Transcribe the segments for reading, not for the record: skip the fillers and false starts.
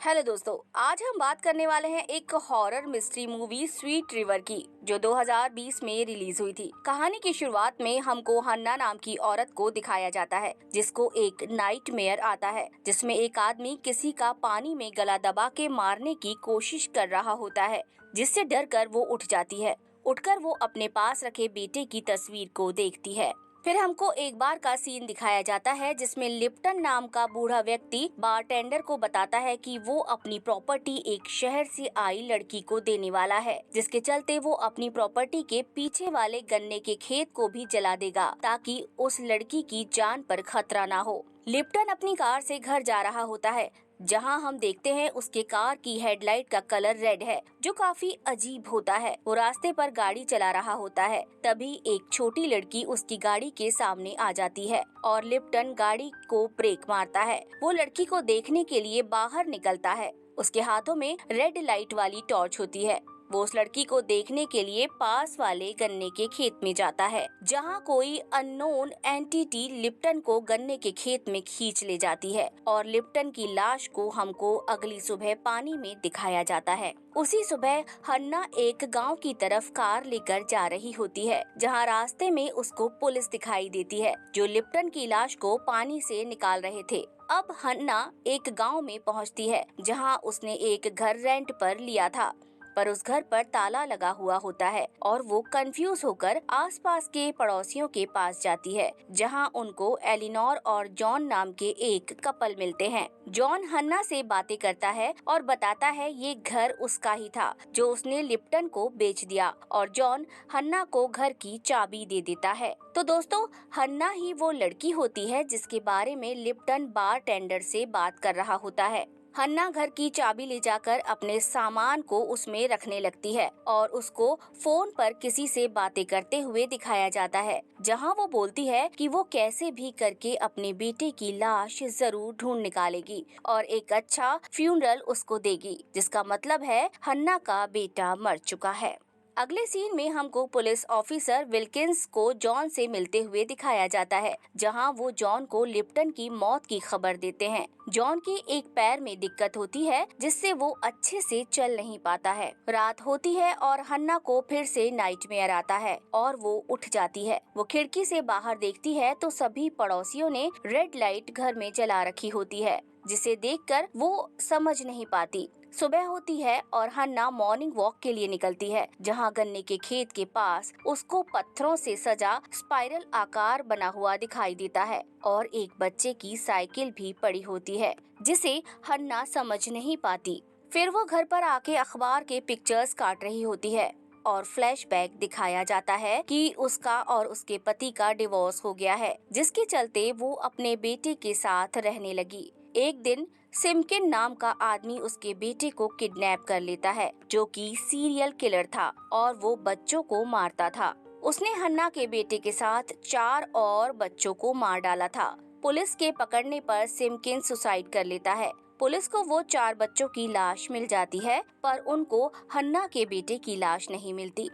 Hello दोस्तों, आज हम बात करने वाले हैं एक horror mystery movie sweet river की, जो 2020 में रिलीज हुई थी। कहानी की शुरुआत में हमको हन्ना नाम की औरत को दिखाया जाता है, जिसको एक नाइटमेयर आता है, जिसमें एक आदमी किसी का पानी में गला दबा के मारने की कोशिश कर रहा होता है, जिससे डरकर वो उठ जाती है। उठकर वो अपने पास रखे बेटे की तस्वीर को देखती है। फिर हमको एक बार का सीन दिखाया जाता है, जिसमें लिप्टन नाम का बूढ़ा व्यक्ति बारटेंडर को बताता है कि वो अपनी प्रॉपर्टी एक शहर से आई लड़की को देने वाला है, जिसके चलते वो अपनी प्रॉपर्टी के पीछे वाले गन्ने के खेत को भी जला देगा, ताकि उस लड़की की जान पर खतरा ना हो। लिप्टन अपनी कार से घर जा रहा होता है, जहां हम देखते हैं उसके कार की हेडलाइट का कलर रेड है, जो काफी अजीब होता है। वो रास्ते पर गाड़ी चला रहा होता है, तभी एक छोटी लड़की उसकी गाड़ी के सामने आ जाती है और लिप्टन गाड़ी को ब्रेक मारता है। वो लड़की को देखने के लिए बाहर निकलता है। उसके हाथों में रेड लाइट वाली टॉर्च होती है। वो उस लड़की को देखने के लिए पास वाले गन्ने के खेत में जाता है, जहां कोई अननोन एंटिटी लिप्टन को गन्ने के खेत में खींच ले जाती है और लिप्टन की लाश को हमको अगली सुबह पानी में दिखाया जाता है। उसी सुबह हन्ना एक गांव की तरफ कार लेकर जा रही होती है, जहां रास्ते में उसको पुलिस दिखाई देती है, जो लिप्टन की लाश को पानी से निकाल रहे थे। अब हन्ना एक गांव में पहुंचती है, जहां उसने एक घर रेंट पर लिया था, पर उस घर पर ताला लगा हुआ होता है और वो कंफ्यूज होकर आसपास के पड़ोसियों के पास जाती है, जहां उनको एलिनोर और जॉन नाम के एक कपल मिलते हैं। जॉन हन्ना से बातें करता है और बताता है ये घर उसका ही था, जो उसने लिप्टन को बेच दिया, और जॉन हन्ना को घर की चाबी दे देता है। तो दोस्तों, हन्ना ही वो लड़की होती है जिसके बारे में लिप्टन बारटेंडर से बात कर रहा होता है। हन्ना घर की चाबी ले जाकर अपने सामान को उसमें रखने लगती है और उसको फोन पर किसी से बातें करते हुए दिखाया जाता है, जहां वो बोलती है कि वो कैसे भी करके अपने बेटे की लाश जरूर ढूंढ निकालेगी और एक अच्छा फ्यूनरल उसको देगी, जिसका मतलब है हन्ना का बेटा मर चुका है। अगले सीन में हमको पुलिस ऑफिसर विल्किंस को जॉन से मिलते हुए दिखाया जाता है, जहां वो जॉन को लिप्टन की मौत की खबर देते हैं। जॉन के एक पैर में दिक्कत होती है, जिससे वो अच्छे से चल नहीं पाता है। रात होती है और हन्ना को फिर से नाइटमेयर आता है और वो उठ जाती है। वो खिड़की से बाहर देखती है तो सभी पड़ोसियों ने रेड लाइट घर में जला रखी होती है, जिसे देखकर वो समझ नहीं पाती। सुबह होती है और हन्ना मॉर्निंग वॉक के लिए निकलती है, जहां गन्ने के खेत के पास उसको पत्थरों से सजा स्पाइरल आकार बना हुआ दिखाई देता है और एक बच्चे की साइकिल भी पड़ी होती है, जिसे हन्ना समझ नहीं पाती। फिर वो घर पर आके अखबार के पिक्चर्स काट रही होती है और फ्लैशबैक दिखाया जाता है कि उसका और उसके पति का डिवोर्स हो गया है, जिसके चलते वो अपने बेटे के साथ रहने लगी। एक दिन सिमकिन नाम का आदमी उसके बेटे को किडनैप कर लेता है, जो कि सीरियल किलर था और वो बच्चों को मारता था। उसने हन्ना के बेटे के साथ 4 और बच्चों को मार डाला था। पुलिस के पकड़ने पर सिमकिन सुसाइड कर लेता है। पुलिस को वो 4 बच्चों की लाश मिल जाती है, पर उनको हन्ना के बेटे की लाश नहीं मिलती।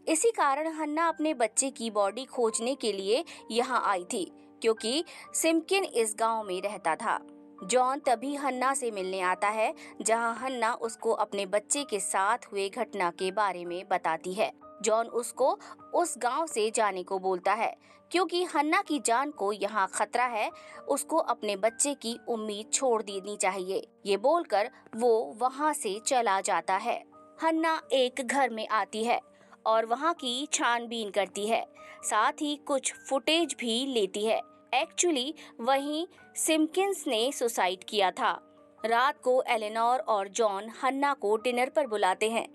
इसी कारण हन्ना अपने बच्चे की बॉडी खोजने के लिए यहाँ आई थी, क्योंकि सिमकिन इस गांव में रहता था। जॉन तभी हन्ना से मिलने आता है, जहां हन्ना उसको अपने बच्चे के साथ हुए घटना के बारे में बताती है। जॉन उसको उस गांव से जाने को बोलता है, क्योंकि हन्ना की जान को यहाँ खतरा है। उसको अपने बच्चे की उम्मीद छोड़ देनी चाहिए। ये बोलकर वो वहाँ से चला जाता है। हन्ना एक घर में आती है और वहाँ की छानबीन करती है, साथ ही कुछ फुटेज भी लेती है। एक्चुअली वहीं सिमकिंस ने सुसाइड किया था। रात को एलेनोर और जॉन हन्ना को डिनर पर बुलाते हैं।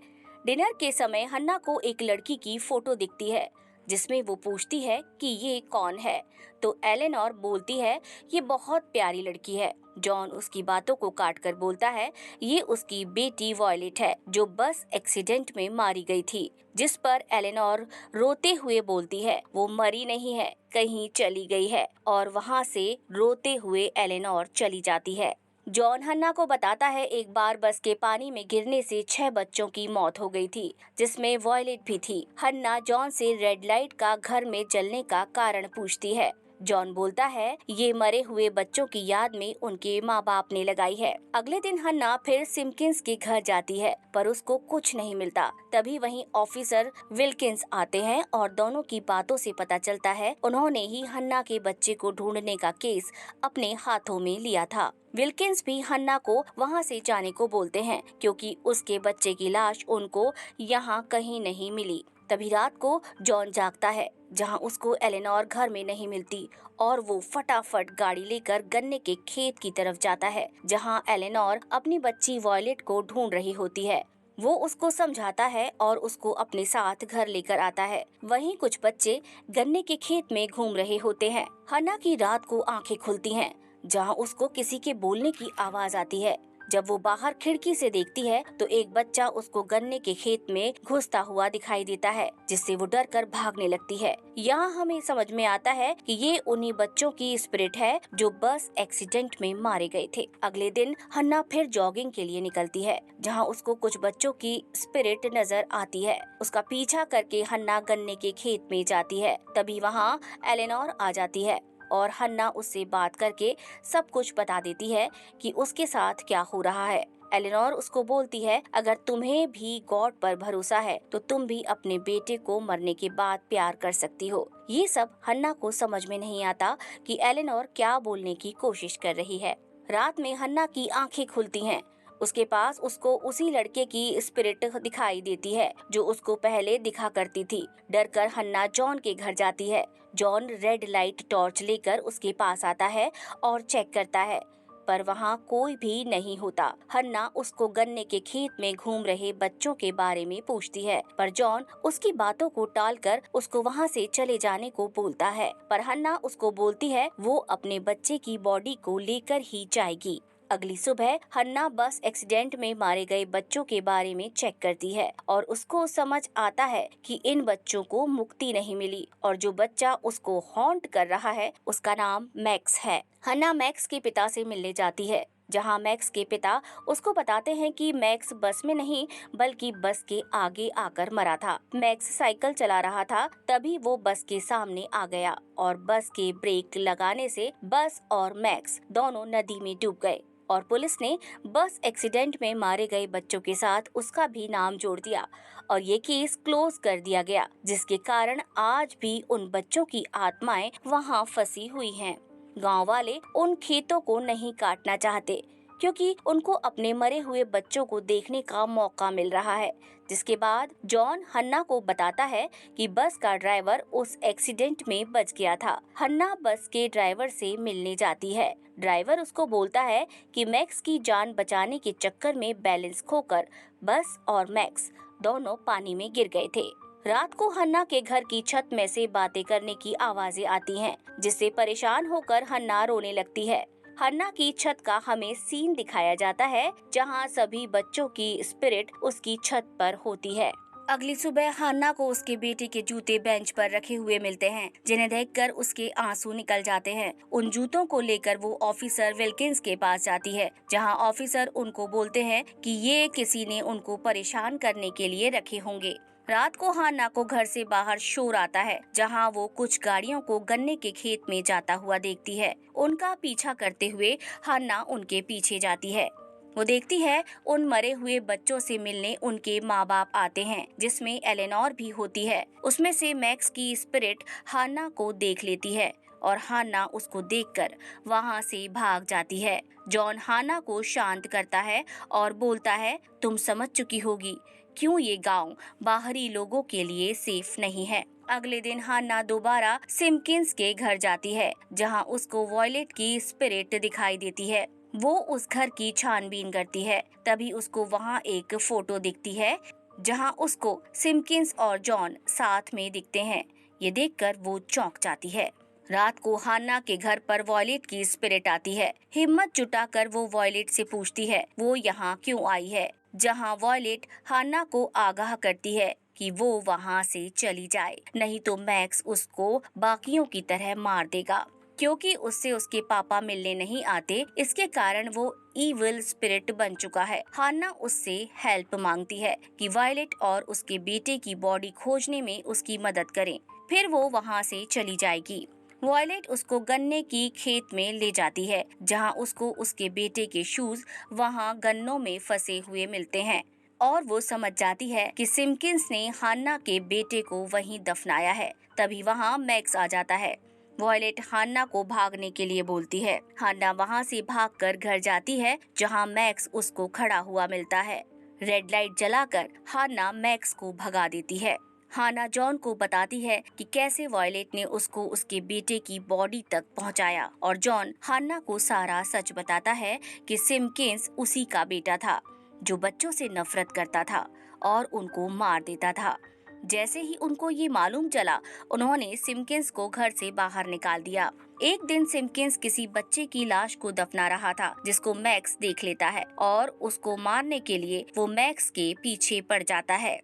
डिनर के समय हन्ना को एक लड़की की फोटो दिखती है, जिसमें वो पूछती है कि ये कौन है, तो एलेनोर बोलती है ये बहुत प्यारी लड़की है। जॉन उसकी बातों को काटकर बोलता है ये उसकी बेटी वॉयलेट है, जो बस एक्सीडेंट में मारी गई थी, जिस पर एलेनोर रोते हुए बोलती है वो मरी नहीं है, कहीं चली गई है, और वहाँ से रोते हुए एलेनोर चली जाती है। जॉन हन्ना को बताता है एक बार बस के पानी में गिरने से 6 बच्चों की मौत हो गई थी, जिसमें वॉयलेट भी थी। हन्ना जॉन से रेड लाइट का घर में जलने का कारण पूछती है। जॉन बोलता है ये मरे हुए बच्चों की याद में उनके माँ बाप ने लगाई है। अगले दिन हन्ना फिर सिम्किंस के घर जाती है पर उसको कुछ नहीं मिलता। तभी वहीं ऑफिसर विल्किंस आते हैं और दोनों की बातों से पता चलता है उन्होंने ही हन्ना के बच्चे को ढूंढने का केस अपने हाथों में लिया था। विल्किंस भी हन्ना को वहाँ से जाने को बोलते हैं क्योंकि उसके बच्चे की लाश उनको यहाँ कहीं नहीं मिली। तभी रात को जॉन जागता है जहाँ उसको एलेनोर घर में नहीं मिलती और वो फटाफट गाड़ी लेकर गन्ने के खेत की तरफ जाता है जहाँ एलेनोर अपनी बच्ची वॉयलेट को ढूंढ रही होती है। वो उसको समझाता है और उसको अपने साथ घर लेकर आता है। वहीं कुछ बच्चे गन्ने के खेत में घूम रहे होते हैं। हन्ना की रात को आंखें खुलती हैं जहाँ उसको किसी के बोलने की आवाज आती है। जब वो बाहर खिड़की से देखती है तो एक बच्चा उसको गन्ने के खेत में घुसता हुआ दिखाई देता है जिससे वो डर कर भागने लगती है। यहाँ हमें समझ में आता है कि ये उन्हीं बच्चों की स्पिरिट है जो बस एक्सीडेंट में मारे गए थे। अगले दिन हन्ना फिर जॉगिंग के लिए निकलती है जहाँ उसको कुछ बच्चों की स्पिरिट नजर आती है। उसका पीछा करके हन्ना गन्ने के खेत में जाती है। तभी वहाँ एलेनोर आ जाती है और हन्ना उससे बात करके सब कुछ बता देती है कि उसके साथ क्या हो रहा है। एलेनोर उसको बोलती है अगर तुम्हें भी गॉड पर भरोसा है तो तुम भी अपने बेटे को मरने के बाद प्यार कर सकती हो। ये सब हन्ना को समझ में नहीं आता कि एलेनोर क्या बोलने की कोशिश कर रही है। रात में हन्ना की आंखें खुलती हैं। उसके पास उसको उसी लड़के की स्पिरिट दिखाई देती है जो उसको पहले दिखा करती थी। डरकर हन्ना जॉन के घर जाती है। जॉन रेड लाइट टॉर्च लेकर उसके पास आता है और चेक करता है पर वहाँ कोई भी नहीं होता। हन्ना उसको गन्ने के खेत में घूम रहे बच्चों के बारे में पूछती है पर जॉन उसकी बातों को टालकर उसको वहाँ से चले जाने को बोलता है। पर हन्ना उसको बोलती है वो अपने बच्चे की बॉडी को लेकर ही जाएगी। अगली सुबह हन्ना बस एक्सीडेंट में मारे गए बच्चों के बारे में चेक करती है और उसको समझ आता है कि इन बच्चों को मुक्ति नहीं मिली और जो बच्चा उसको हॉन्ट कर रहा है उसका नाम मैक्स है। हन्ना मैक्स के पिता से मिलने जाती है जहां मैक्स के पिता उसको बताते हैं कि मैक्स बस में नहीं बल्कि बस के आगे आकर मरा था। मैक्स साइकिल चला रहा था तभी वो बस के सामने आ गया और बस के ब्रेक लगाने से बस और मैक्स दोनों नदी में डूब गए और पुलिस ने बस एक्सीडेंट में मारे गए बच्चों के साथ उसका भी नाम जोड़ दिया और ये केस क्लोज कर दिया गया जिसके कारण आज भी उन बच्चों की आत्माएं वहां फंसी हुई हैं। गांव वाले उन खेतों को नहीं काटना चाहते क्योंकि उनको अपने मरे हुए बच्चों को देखने का मौका मिल रहा है। जिसके बाद जॉन हन्ना को बताता है कि बस का ड्राइवर उस एक्सीडेंट में बच गया था। हन्ना बस के ड्राइवर से मिलने जाती है। ड्राइवर उसको बोलता है कि मैक्स की जान बचाने के चक्कर में बैलेंस खोकर बस और मैक्स दोनों पानी में गिर गए थे। रात को हन्ना के घर की छत में से बातें करने की आवाजें आती हैं, जिससे परेशान होकर हन्ना रोने लगती है। हन्ना की छत का हमें सीन दिखाया जाता है जहां सभी बच्चों की स्पिरिट उसकी छत पर होती है। अगली सुबह हन्ना को उसके बेटे के जूते बेंच पर रखे हुए मिलते हैं जिन्हें देखकर उसके आंसू निकल जाते हैं। उन जूतों को लेकर वो ऑफिसर विल्किंस के पास जाती है जहां ऑफिसर उनको बोलते हैं कि ये किसी ने उनको परेशान करने के लिए रखे होंगे। रात को हन्ना को घर से बाहर शोर आता है जहां वो कुछ गाड़ियों को गन्ने के खेत में जाता हुआ देखती है। उनका पीछा करते हुए हन्ना उनके पीछे जाती है। वो देखती है उन मरे हुए बच्चों से मिलने उनके माँ बाप आते हैं जिसमें एलेनोर भी होती है। उसमें से मैक्स की स्पिरिट हन्ना को देख लेती है और हन्ना उसको देखकर वहाँ से भाग जाती है। जॉन हन्ना को शांत करता है और बोलता है तुम समझ चुकी होगी क्यों ये गांव बाहरी लोगों के लिए सेफ नहीं है। अगले दिन हन्ना दोबारा सिम्किंस के घर जाती है जहां उसको वॉयलेट की स्पिरिट दिखाई देती है। वो उस घर की छानबीन करती है तभी उसको वहाँ एक फोटो दिखती है जहाँ उसको सिम्किंस और जॉन साथ में दिखते हैं। ये देखकर वो चौंक जाती है। रात को हन्ना के घर पर वॉयलेट की स्पिरिट आती है। हिम्मत जुटाकर वो वॉयलेट से पूछती है वो यहाँ क्यों आई है, जहाँ वॉयलेट हन्ना को आगाह करती है कि वो वहाँ से चली जाए नहीं तो मैक्स उसको बाकियों की तरह मार देगा। क्योंकि उससे उसके पापा मिलने नहीं आते इसके कारण वो इविल स्पिरिट बन चुका है। हन्ना उससे हेल्प मांगती है कि वॉयलेट और उसके बेटे की बॉडी खोजने में उसकी मदद करें। फिर वो वहाँ से चली जाएगी। वॉयलेट उसको गन्ने की खेत में ले जाती है, जहां उसको उसके बेटे के शूज वहां गन्नों में फंसे हुए मिलते हैं और वो समझ जाती है कि सिम्किंस ने हान्ना के बेटे को वहीं दफनाया है। तभी वहां मैक्स आ जाता है। वॉयलेट हान्ना को भागने के लिए बोलती है। हान्ना वहां से भागकर घर जाती है, जहां मैक्स उसको खड़ा हुआ मिलता है। रेड लाइट जलाकर हान्ना मैक्स को भगा देती है। हान्ना जॉन को बताती है कि कैसे वॉयलेट ने उसको उसके बेटे की बॉडी तक पहुंचाया और जॉन हान्ना को सारा सच बताता है कि सिम्किंस उसी का बेटा था जो बच्चों से नफरत करता था और उनको मार देता था। जैसे ही उनको ये मालूम चला, उन्होंने सिम्किंस को घर से बाहर निकाल दिया। एक दिन सिम्किंस किसी बच्चे की लाश को दफना रहा था, जिसको मैक्स देख लेता है और उसको मारने के लिए वो मैक्स के पीछे पड़ जाता है।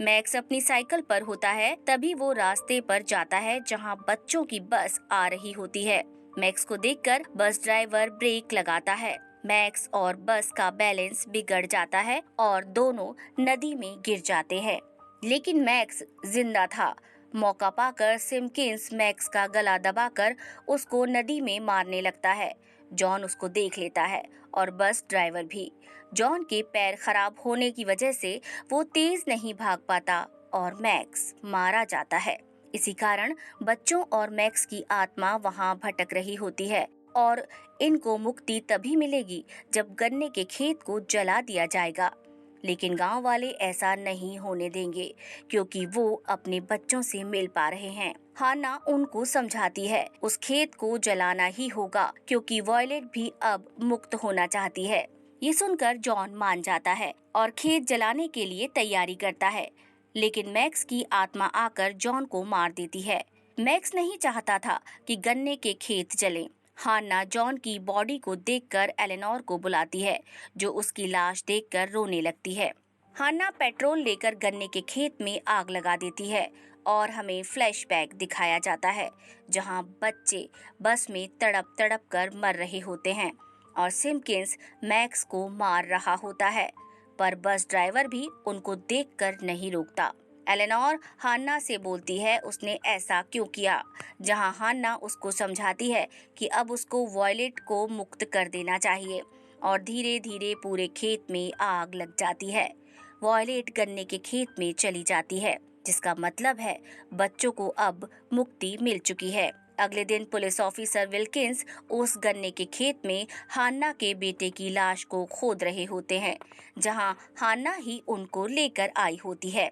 मैक्स अपनी साइकिल पर होता है, तभी वो रास्ते पर जाता है जहां बच्चों की बस आ रही होती है। मैक्स को देखकर बस ड्राइवर ब्रेक लगाता है। मैक्स और बस का बैलेंस बिगड़ जाता है और दोनों नदी में गिर जाते हैं, लेकिन मैक्स जिंदा था। मौका पाकर सिम्किंस मैक्स का गला दबाकर उसको नदी में मारने लगता है। जॉन उसको देख लेता है और बस ड्राइवर भी। जॉन के पैर खराब होने की वजह से वो तेज नहीं भाग पाता और मैक्स मारा जाता है। इसी कारण बच्चों और मैक्स की आत्मा वहां भटक रही होती है और इनको मुक्ति तभी मिलेगी जब गन्ने के खेत को जला दिया जाएगा। लेकिन गांव वाले ऐसा नहीं होने देंगे, क्योंकि वो अपने बच्चों से मिल पा रहे हैं। हान्ना उनको समझाती है उस खेत को जलाना ही होगा, क्योंकि वॉयलेट भी अब मुक्त होना चाहती है। ये सुनकर जॉन मान जाता है और खेत जलाने के लिए तैयारी करता है, लेकिन मैक्स की आत्मा आकर जॉन को मार देती है। मैक्स नहीं चाहता था कि गन्ने के खेत जलें। हान्ना जॉन की बॉडी को देखकर एलेनोर को बुलाती है, जो उसकी लाश देखकर रोने लगती है। हान्ना पेट्रोल लेकर गन्ने के खेत में आग लगा देती है और हमें फ्लैशबैक दिखाया जाता है, जहां बच्चे बस में तड़प तड़प कर मर रहे होते हैं और सिम्किंस मैक्स को मार रहा होता है, पर बस ड्राइवर भी उनको देखकर नहीं रोकता। एलेनोर हान्ना से बोलती है उसने ऐसा क्यों किया, जहां हान्ना उसको समझाती है कि अब उसको वॉयलेट को मुक्त कर देना चाहिए और धीरे धीरे पूरे खेत में आग लग जाती है। वॉयलेट गन्ने के खेत में चली जाती है, जिसका मतलब है बच्चों को अब मुक्ति मिल चुकी है। अगले दिन पुलिस ऑफिसर विल्किंस उस गन्ने के खेत में हान्ना के बेटे की लाश को खोद रहे होते हैं, जहां हान्ना ही उनको लेकर आई होती है।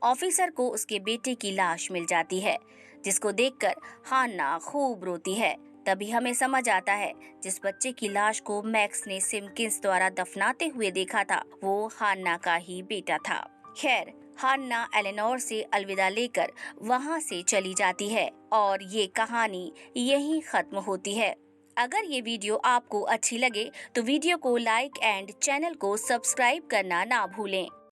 ऑफिसर को उसके बेटे की लाश मिल जाती है, जिसको देखकर हान्ना खूब रोती है। तभी हमें समझ आता है जिस बच्चे की लाश को मैक्स ने सिम्किंस द्वारा दफनाते हुए देखा था, वो हान्ना का ही बेटा था। खैर, हान्ना एलेनोर से अलविदा लेकर वहां से चली जाती है और ये कहानी यहीं खत्म होती है। अगर ये वीडियो आपको अच्छी लगे तो वीडियो को लाइक एंड चैनल को सब्सक्राइब करना ना भूलें।